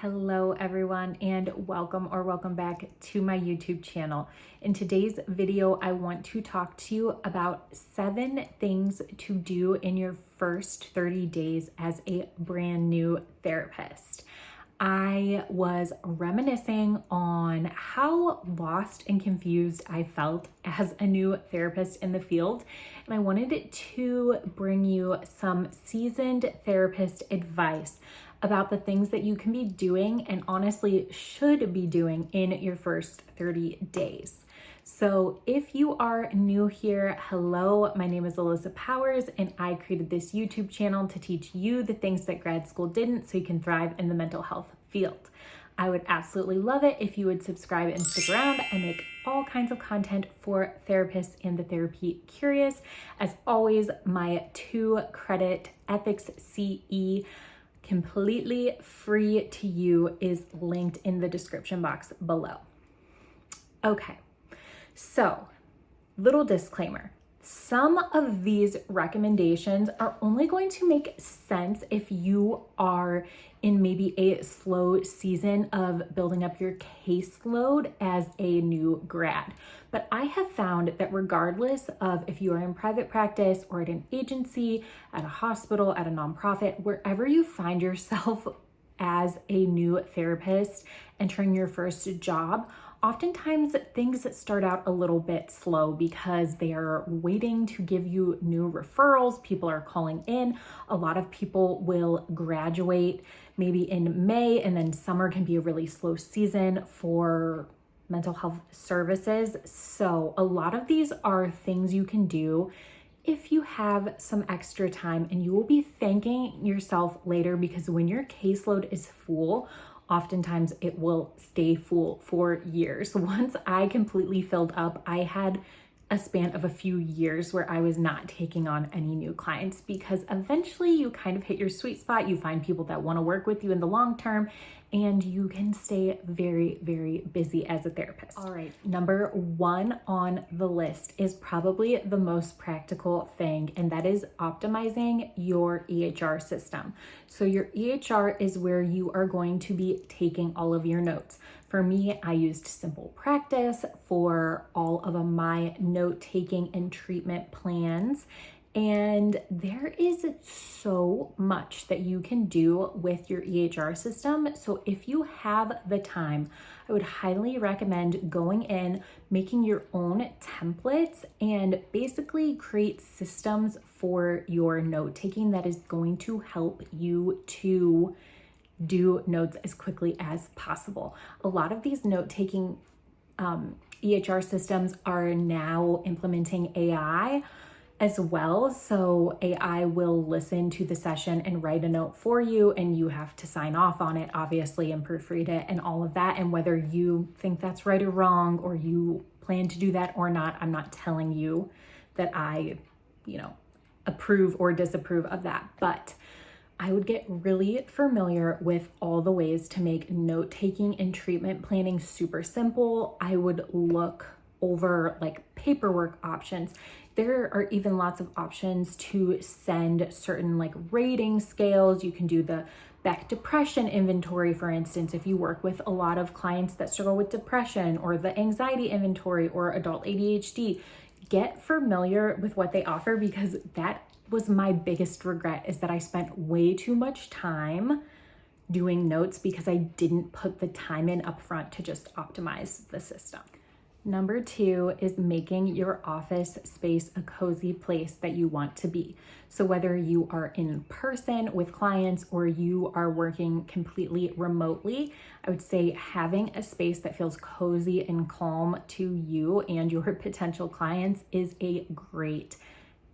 Hello everyone, and welcome back to my YouTube channel. In today's video, I want to talk to you about 7 things to do in your first 30 days as a brand new therapist. I was reminiscing on how lost and confused I felt as a new therapist in the field, and I wanted to bring you some seasoned therapist advice about the things that you can be doing and honestly should be doing in your first 30 days. So if you are new here, hello, my name is Allyssa Powers and I created this YouTube channel to teach you the things that grad school didn't so you can thrive in the mental health field. I would absolutely love it if you would subscribe and stick around. I make all kinds of content for therapists and the therapy curious. As always, my 2-credit ethics CE completely free to you is linked in the description box below. Okay, so little disclaimer. Some of these recommendations are only going to make sense if you are in maybe a slow season of building up your caseload as a new grad. But I have found that regardless of if you are in private practice or at an agency, at a hospital, at a nonprofit, wherever you find yourself as a new therapist entering your first job, oftentimes things start out a little bit slow because they are waiting to give you new referrals. People are calling in. A lot of people will graduate maybe in May, and then summer can be a really slow season for mental health services. So a lot of these are things you can do if you have some extra time, and you will be thanking yourself later because when your caseload is full, oftentimes it will stay full for years. Once I completely filled up, I had a span of a few years where I was not taking on any new clients because eventually you kind of hit your sweet spot. You find people that want to work with you in the long term, and you can stay very, very busy as a therapist. All right, number 1 on the list is probably the most practical thing, and that is optimizing your EHR system. So your EHR is where you are going to be taking all of your notes. For me, I used Simple Practice for all of my note-taking and treatment plans. And there is so much that you can do with your EHR system. So if you have the time, I would highly recommend going in, making your own templates, and basically create systems for your note-taking that is going to help you to do notes as quickly as possible. A lot of these note-taking EHR systems are now implementing AI as well. So AI will listen to the session and write a note for you, and you have to sign off on it, obviously, and proofread it and all of that. And whether you think that's right or wrong, or you plan to do that or not, I'm not telling you that I, approve or disapprove of that. But I would get really familiar with all the ways to make note-taking and treatment planning super simple. I would look over paperwork options. There are even lots of options to send certain rating scales. You can do the Beck depression inventory, for instance, if you work with a lot of clients that struggle with depression, or the anxiety inventory, or adult ADHD. Get familiar with what they offer, because that was my biggest regret, is that I spent way too much time doing notes because I didn't put the time in upfront to just optimize the system. Number 2 is making your office space a cozy place that you want to be. So whether you are in person with clients or you are working completely remotely, I would say having a space that feels cozy and calm to you and your potential clients is a great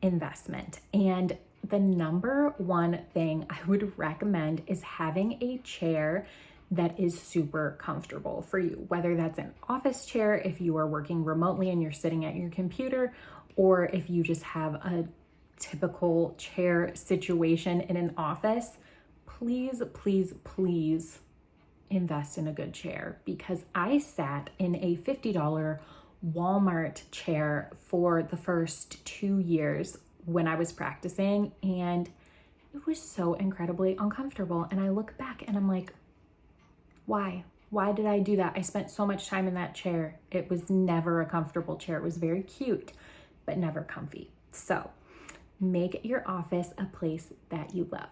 investment. And the number 1 thing I would recommend is having a chair that is super comfortable for you, whether that's an office chair if you are working remotely and you're sitting at your computer, or if you just have a typical chair situation in an office. Please, please, please invest in a good chair, because I sat in a $50 Walmart chair for the first 2 years when I was practicing, and it was so incredibly uncomfortable. And I look back and I'm like, Why? Why did I do that? I spent so much time in that chair. It was never a comfortable chair. It was very cute, but never comfy. So make your office a place that you love.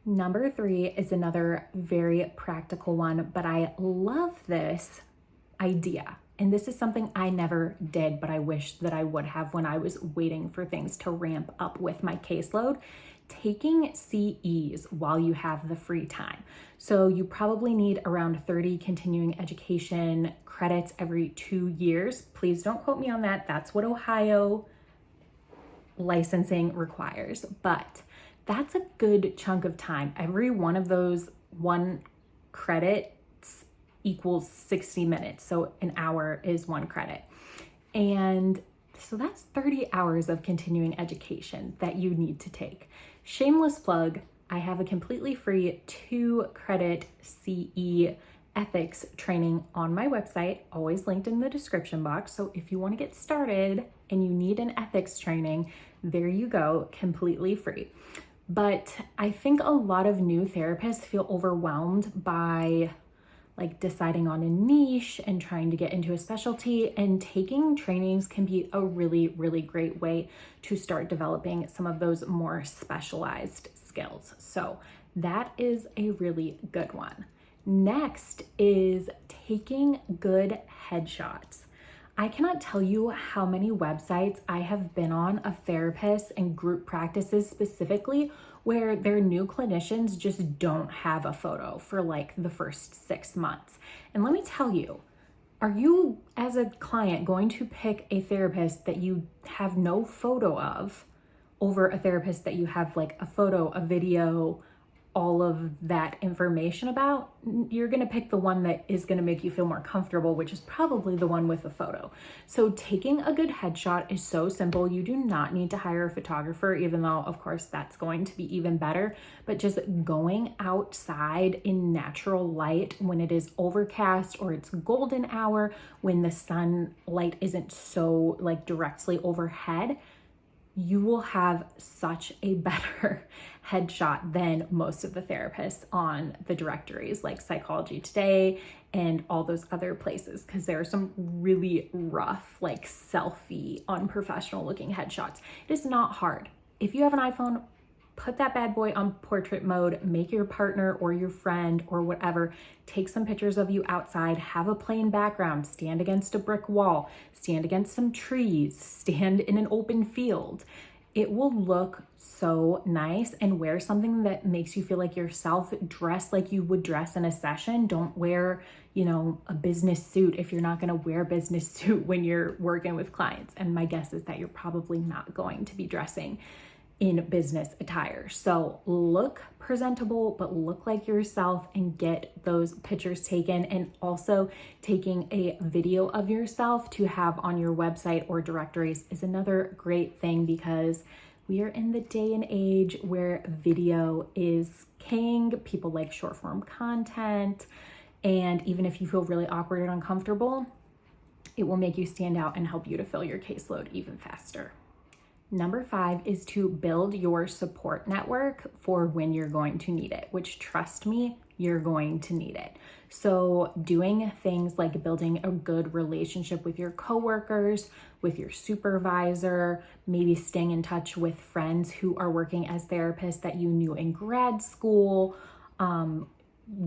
Number 3 is another very practical one, but I love this idea. And this is something I never did, but I wish that I would have when I was waiting for things to ramp up with my caseload. Taking CEs while you have the free time. So you probably need around 30 continuing education credits every 2 years. Please don't quote me on that. That's what Ohio licensing requires, but that's a good chunk of time. Every one of those 1 credits equals 60 minutes. So an hour is 1 credit. And so that's 30 hours of continuing education that you need to take. Shameless plug, I have a completely free 2 credit CE ethics training on my website, always linked in the description box. So if you want to get started and you need an ethics training, there you go, completely free. But I think a lot of new therapists feel overwhelmed by like deciding on a niche and trying to get into a specialty, and taking trainings can be a really, really great way to start developing some of those more specialized skills. So that is a really good one. Next is taking good headshots. I cannot tell you how many websites I have been on of therapists and group practices specifically where their new clinicians just don't have a photo for like the first 6 months. And let me tell you, are you as a client going to pick a therapist that you have no photo of over a therapist that you have like a photo, a video, all of that information about? You're going to pick the one that is going to make you feel more comfortable, which is probably the one with a photo. So taking a good headshot is so simple. You do not need to hire a photographer, even though of course that's going to be even better, but just going outside in natural light when it is overcast or it's golden hour, when the sunlight isn't so like directly overhead, you will have such a better headshot than most of the therapists on the directories like Psychology Today and all those other places, because there are some really rough, like selfie, unprofessional looking headshots. It is not hard. If you have an iPhone, put that bad boy on portrait mode, make your partner or your friend or whatever take some pictures of you outside, have a plain background, stand against a brick wall, stand against some trees, stand in an open field. It will look so nice, and wear something that makes you feel like yourself. Dress like you would dress in a session. Don't wear, a business suit if you're not going to wear a business suit when you're working with clients. And my guess is that you're probably not going to be dressing in business attire. So look presentable, but look like yourself and get those pictures taken. And also taking a video of yourself to have on your website or directories is another great thing, because we are in the day and age where video is king. People like short form content. And even if you feel really awkward and uncomfortable, it will make you stand out and help you to fill your caseload even faster. Number 5 is to build your support network for when you're going to need it, which, trust me, you're going to need it. So doing things like building a good relationship with your coworkers, with your supervisor, maybe staying in touch with friends who are working as therapists that you knew in grad school,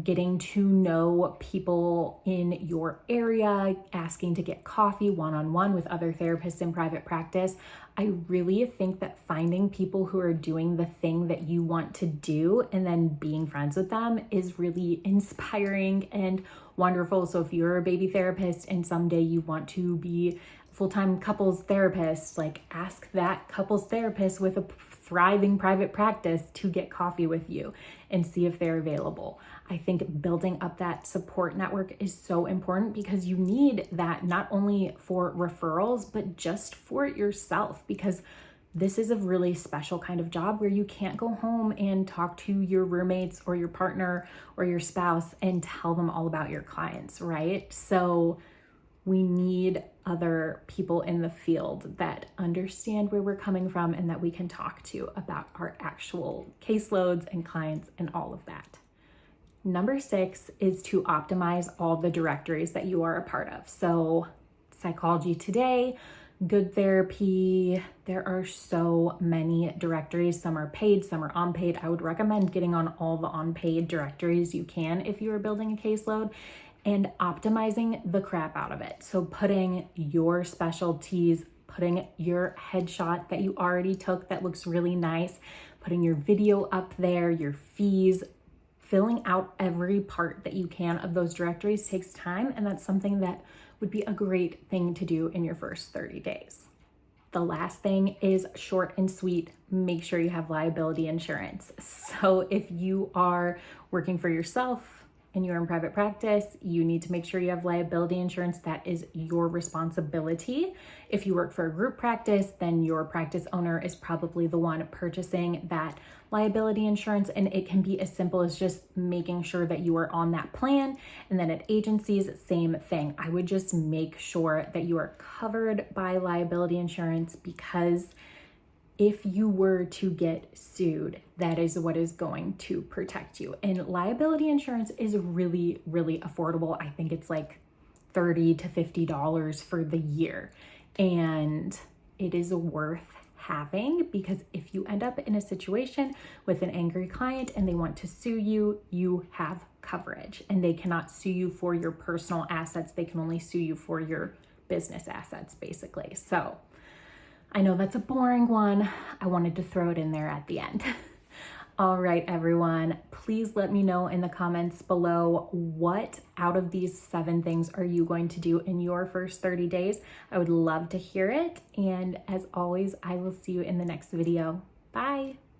getting to know people in your area, asking to get coffee one-on-one with other therapists in private practice. I really think that finding people who are doing the thing that you want to do and then being friends with them is really inspiring and wonderful. So if you're a baby therapist and someday you want to be full-time couples therapist, like ask that couples therapist with a thriving private practice to get coffee with you and see if they're available. I think building up that support network is so important, because you need that not only for referrals, but just for yourself, because this is a really special kind of job where you can't go home and talk to your roommates or your partner or your spouse and tell them all about your clients, right? So we need other people in the field that understand where we're coming from and that we can talk to about our actual caseloads and clients and all of that. number 6 is to optimize all the directories that you are a part of. So Psychology Today, Good Therapy, there are so many directories. Some are paid, some are unpaid. I would recommend getting on all the unpaid directories you can if you are building a caseload, and optimizing the crap out of it. So putting your specialties, putting your headshot that you already took that looks really nice, putting your video up there, your fees, filling out every part that you can of those directories takes time, and that's something that would be a great thing to do in your first 30 days. The last thing is short and sweet. Make sure you have liability insurance. So if you are working for yourself and you're in private practice, you need to make sure you have liability insurance. That is your responsibility. If you work for a group practice, then your practice owner is probably the one purchasing that liability insurance, and it can be as simple as just making sure that you are on that plan. And then at agencies, same thing. I would just make sure that you are covered by liability insurance, because if you were to get sued, that is what is going to protect you. And liability insurance is really, really affordable. I think it's like $30 to $50 for the year. And it is worth having, because if you end up in a situation with an angry client and they want to sue you, you have coverage, and they cannot sue you for your personal assets. They can only sue you for your business assets, basically. So I know that's a boring one. I wanted to throw it in there at the end. All right, everyone, please let me know in the comments below, what out of these 7 things are you going to do in your first 30 days? I would love to hear it. And as always, I will see you in the next video. Bye.